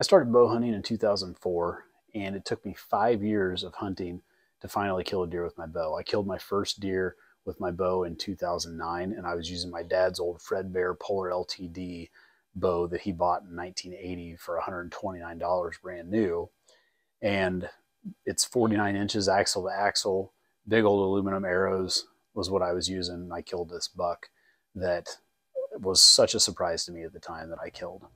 I started bow hunting in 2004, and it took me 5 years of hunting to finally kill a deer with my bow. I killed my first deer with my bow in 2009, and I was using my dad's old Fred Bear Polar LTD bow that he bought in 1980 for $129 brand new. And it's 49 inches axle to axle, big old aluminum arrows was what I was using. I killed this buck that was such a surprise to me at the time that I killed.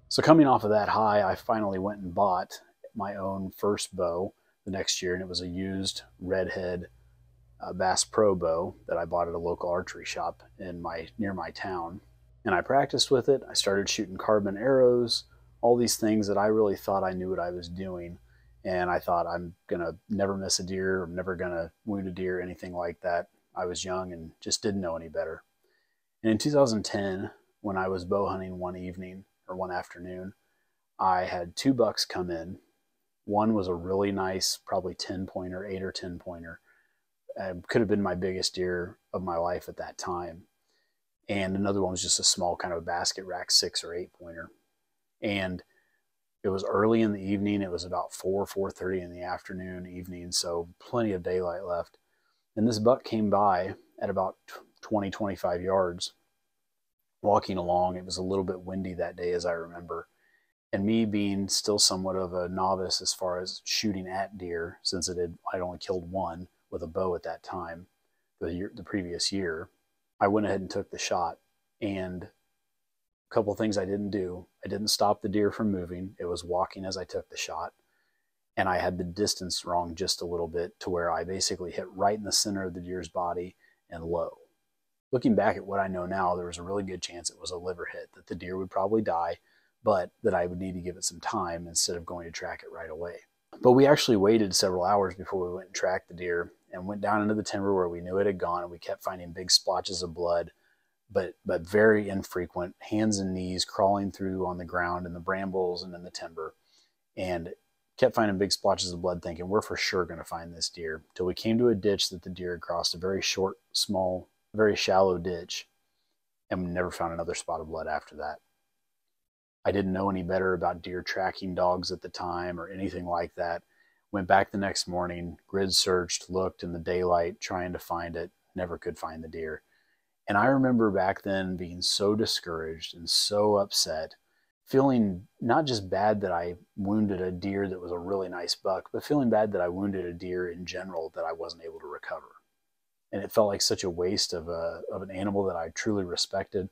So coming off of that high, I finally went and bought my own first bow the next year, and it was a used redhead Bass Pro bow that I bought at a local archery shop near my town. And I practiced with it. I started shooting carbon arrows, all these things that I really thought I knew what I was doing. And I thought I'm gonna never miss a deer, I'm never gonna wound a deer, anything like that. I was young and just didn't know any better. And in 2010, when I was bow hunting one evening or one afternoon, I had two bucks come in. One was a really nice, probably 10 pointer, 8 or 10 pointer. Could have been my biggest deer of my life at that time. And another one was just a small kind of a basket rack 6 or 8 pointer. And it was early in the evening. It was about 4:30 in the afternoon, evening, so plenty of daylight left. And this buck came by at about 20, 25 yards, walking along. It was a little bit windy that day, as I remember. And me being still somewhat of a novice as far as shooting at deer, since I'd only killed one with a bow at that time, the previous year, I went ahead and took the shot. And a couple of things I didn't do. I didn't stop the deer from moving. It was walking as I took the shot. And I had the distance wrong just a little bit to where I basically hit right in the center of the deer's body and low. Looking back at what I know now, there was a really good chance it was a liver hit, that the deer would probably die, but that I would need to give it some time instead of going to track it right away. But we actually waited several hours before we went and tracked the deer and went down into the timber where we knew it had gone, and we kept finding big splotches of blood, but very infrequent, hands and knees crawling through on the ground in the brambles and in the timber, and kept finding big splotches of blood, thinking we're for sure going to find this deer, till we came to a ditch that the deer had crossed, a very short, small, very shallow ditch, and we never found another spot of blood after that. I didn't know any better about deer tracking dogs at the time or anything like that. Went back the next morning, grid searched, looked in the daylight, trying to find it, never could find the deer. And I remember back then being so discouraged and so upset, feeling not just bad that I wounded a deer that was a really nice buck, but feeling bad that I wounded a deer in general that I wasn't able to recover. And it felt like such a waste of an animal that I truly respected.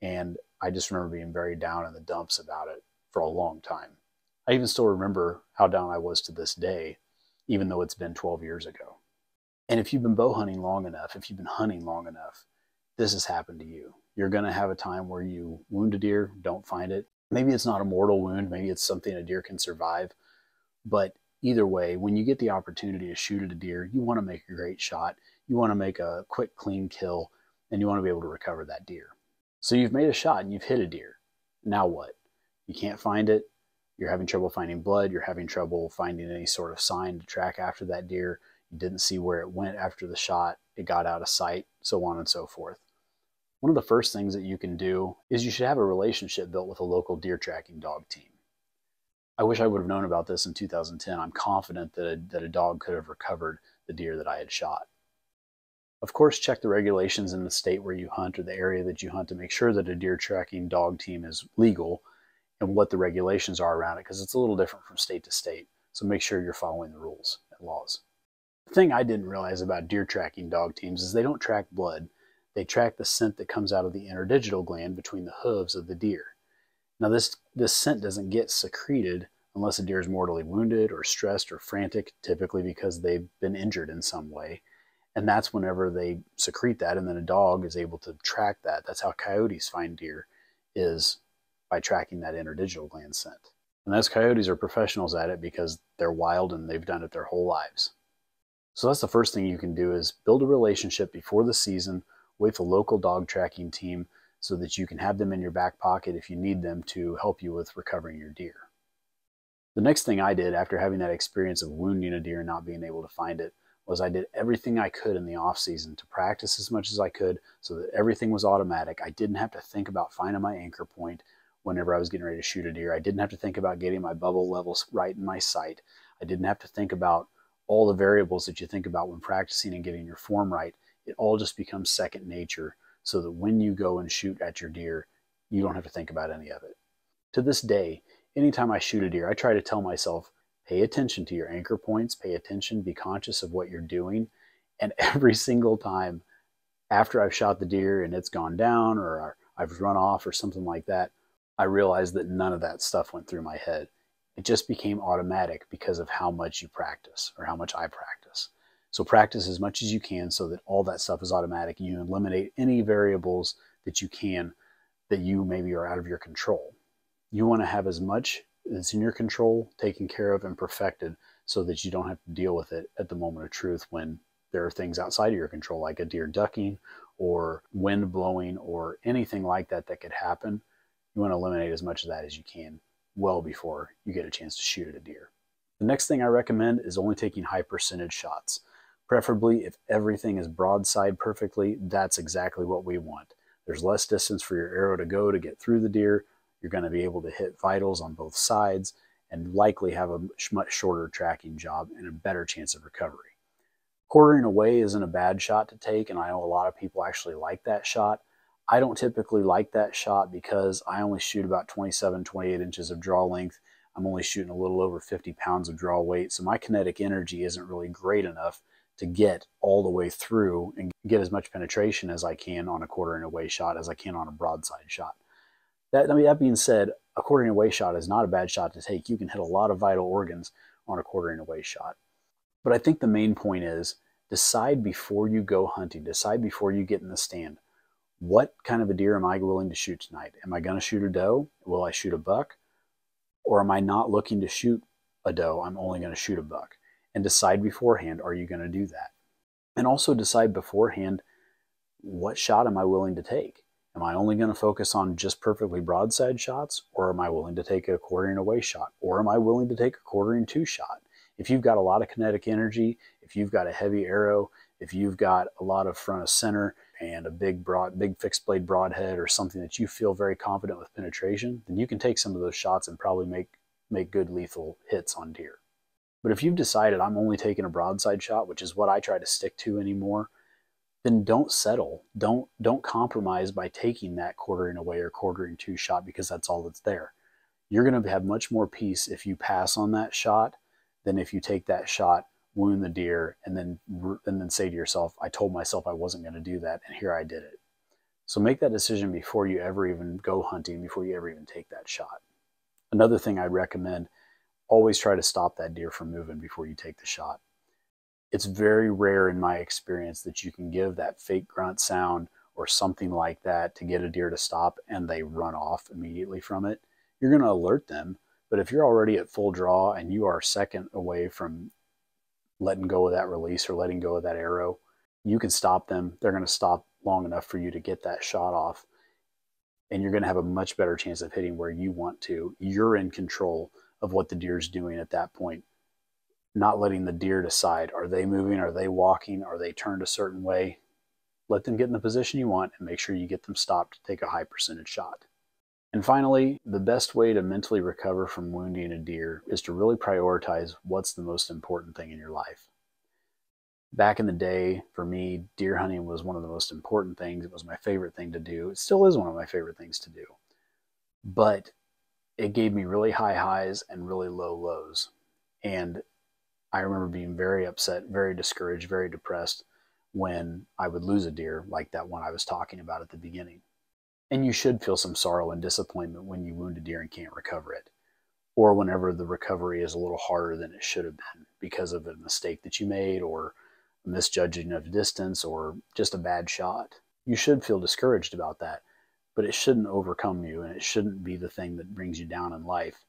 And I just remember being very down in the dumps about it for a long time. I even still remember how down I was to this day, even though it's been 12 years ago. And if you've been bow hunting long enough, if you've been hunting long enough, this has happened to you. You're going to have a time where you wound a deer, don't find it. Maybe it's not a mortal wound. Maybe it's something a deer can survive. But either way, when you get the opportunity to shoot at a deer, you want to make a great shot. You want to make a quick, clean kill, and you want to be able to recover that deer. So you've made a shot and you've hit a deer. Now what? You can't find it. You're having trouble finding blood. You're having trouble finding any sort of sign to track after that deer. You didn't see where it went after the shot. It got out of sight, so on and so forth. One of the first things that you can do is you should have a relationship built with a local deer tracking dog team. I wish I would have known about this in 2010. I'm confident that a dog could have recovered the deer that I had shot. Of course, check the regulations in the state where you hunt or the area that you hunt to make sure that a deer tracking dog team is legal and what the regulations are around it, because it's a little different from state to state. So make sure you're following the rules and laws. The thing I didn't realize about deer tracking dog teams is they don't track blood. They track the scent that comes out of the interdigital gland between the hooves of the deer. Now this scent doesn't get secreted unless a deer is mortally wounded or stressed or frantic, typically because they've been injured in some way. And that's whenever they secrete that, and then a dog is able to track that. That's how coyotes find deer, is by tracking that interdigital gland scent. And those coyotes are professionals at it because they're wild and they've done it their whole lives. So that's the first thing you can do, is build a relationship before the season with a local dog tracking team so that you can have them in your back pocket if you need them to help you with recovering your deer. The next thing I did after having that experience of wounding a deer and not being able to find it was I did everything I could in the off season to practice as much as I could so that everything was automatic. I didn't have to think about finding my anchor point whenever I was getting ready to shoot a deer. I didn't have to think about getting my bubble levels right in my sight. I didn't have to think about all the variables that you think about when practicing and getting your form right. It all just becomes second nature, so that when you go and shoot at your deer, you don't have to think about any of it. To this day, anytime I shoot a deer, I try to tell myself, pay attention to your anchor points, pay attention, be conscious of what you're doing. And every single time after I've shot the deer and it's gone down or I've run off or something like that, I realized that none of that stuff went through my head. It just became automatic because of how much you practice, or how much I practice. So practice as much as you can so that all that stuff is automatic. You eliminate any variables that you can that you maybe are out of your control. You want to have as much that's in your control taken care of and perfected so that you don't have to deal with it at the moment of truth when there are things outside of your control, like a deer ducking or wind blowing or anything like that that could happen. You want to eliminate as much of that as you can well before you get a chance to shoot at a deer. The next thing I recommend is only taking high percentage shots. Preferably, if everything is broadside perfectly, that's exactly what we want. There's less distance for your arrow to go to get through the deer. You're going to be able to hit vitals on both sides and likely have a much shorter tracking job and a better chance of recovery. Quartering away isn't a bad shot to take, and I know a lot of people actually like that shot. I don't typically like that shot because I only shoot about 27, 28 inches of draw length. I'm only shooting a little over 50 pounds of draw weight, so my kinetic energy isn't really great enough to get all the way through and get as much penetration as I can on a quartering away shot as I can on a broadside shot. That being said, a quartering away shot is not a bad shot to take. You can hit a lot of vital organs on a quartering away shot. But I think the main point is decide before you go hunting, decide before you get in the stand, what kind of a deer am I willing to shoot tonight? Am I going to shoot a doe? Will I shoot a buck? Or am I not looking to shoot a doe? I'm only going to shoot a buck. And decide beforehand, are you going to do that? And also decide beforehand, what shot am I willing to take? Am I only going to focus on just perfectly broadside shots? Or am I willing to take a quartering away shot? Or am I willing to take a quartering two shot? If you've got a lot of kinetic energy, if you've got a heavy arrow, if you've got a lot of front of center and a big fixed blade broadhead or something that you feel very confident with penetration, then you can take some of those shots and probably make good lethal hits on deer. But if you've decided I'm only taking a broadside shot, which is what I try to stick to anymore, then don't settle. Don't compromise by taking that quartering away or quartering two shot because that's all that's there. You're going to have much more peace if you pass on that shot than if you take that shot, wound the deer, and then say to yourself, I told myself I wasn't going to do that, and here I did it. So make that decision before you ever even go hunting, before you ever even take that shot. Another thing I'd recommend, always try to stop that deer from moving before you take the shot. It's very rare in my experience that you can give that fake grunt sound or something like that to get a deer to stop and they run off immediately from it. You're going to alert them, but if you're already at full draw and you are a second away from letting go of that release or letting go of that arrow, you can stop them. They're going to stop long enough for you to get that shot off, and you're going to have a much better chance of hitting where you want to. You're in control of what the deer's doing at that point, not letting the deer decide, are they moving, are they walking, are they turned a certain way? Let them get in the position you want and make sure you get them stopped to take a high percentage shot. And finally, the best way to mentally recover from wounding a deer is to really prioritize what's the most important thing in your life. Back in the day, for me, deer hunting was one of the most important things. It was my favorite thing to do. It still is one of my favorite things to do. But it gave me really high highs and really low lows. And I remember being very upset, very discouraged, very depressed when I would lose a deer like that one I was talking about at the beginning. And you should feel some sorrow and disappointment when you wound a deer and can't recover it, or whenever the recovery is a little harder than it should have been because of a mistake that you made or a misjudging of distance or just a bad shot. You should feel discouraged about that, but it shouldn't overcome you and it shouldn't be the thing that brings you down in life.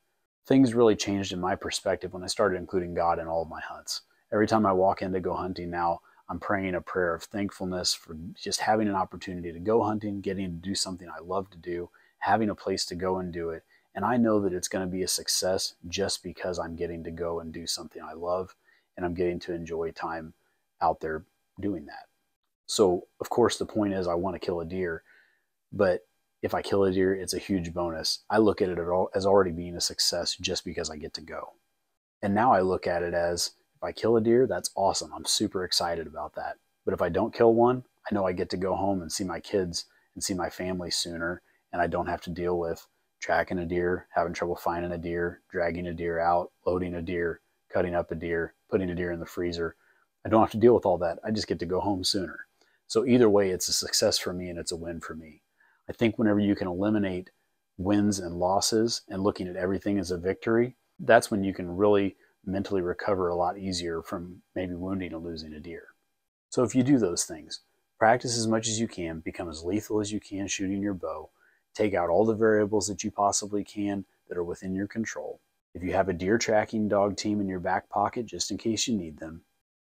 Things really changed in my perspective when I started including God in all of my hunts. Every time I walk in to go hunting now, I'm praying a prayer of thankfulness for just having an opportunity to go hunting, getting to do something I love to do, having a place to go and do it. And I know that it's going to be a success just because I'm getting to go and do something I love and I'm getting to enjoy time out there doing that. So, of course, the point is I want to kill a deer, but if I kill a deer, it's a huge bonus. I look at it as already being a success just because I get to go. And now I look at it as, if I kill a deer, that's awesome. I'm super excited about that. But if I don't kill one, I know I get to go home and see my kids and see my family sooner, and I don't have to deal with tracking a deer, having trouble finding a deer, dragging a deer out, loading a deer, cutting up a deer, putting a deer in the freezer. I don't have to deal with all that. I just get to go home sooner. So either way, it's a success for me and it's a win for me. I think whenever you can eliminate wins and losses and looking at everything as a victory, that's when you can really mentally recover a lot easier from maybe wounding or losing a deer. So if you do those things, practice as much as you can, become as lethal as you can shooting your bow, take out all the variables that you possibly can that are within your control. If you have a deer tracking dog team in your back pocket just in case you need them,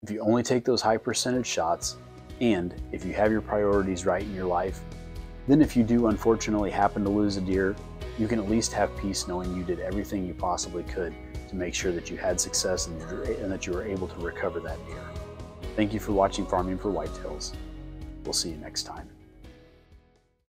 if you only take those high percentage shots, and if you have your priorities right in your life, then if you do unfortunately happen to lose a deer, you can at least have peace knowing you did everything you possibly could to make sure that you had success and that you were able to recover that deer. Thank you for watching Farming for Whitetails. We'll see you next time.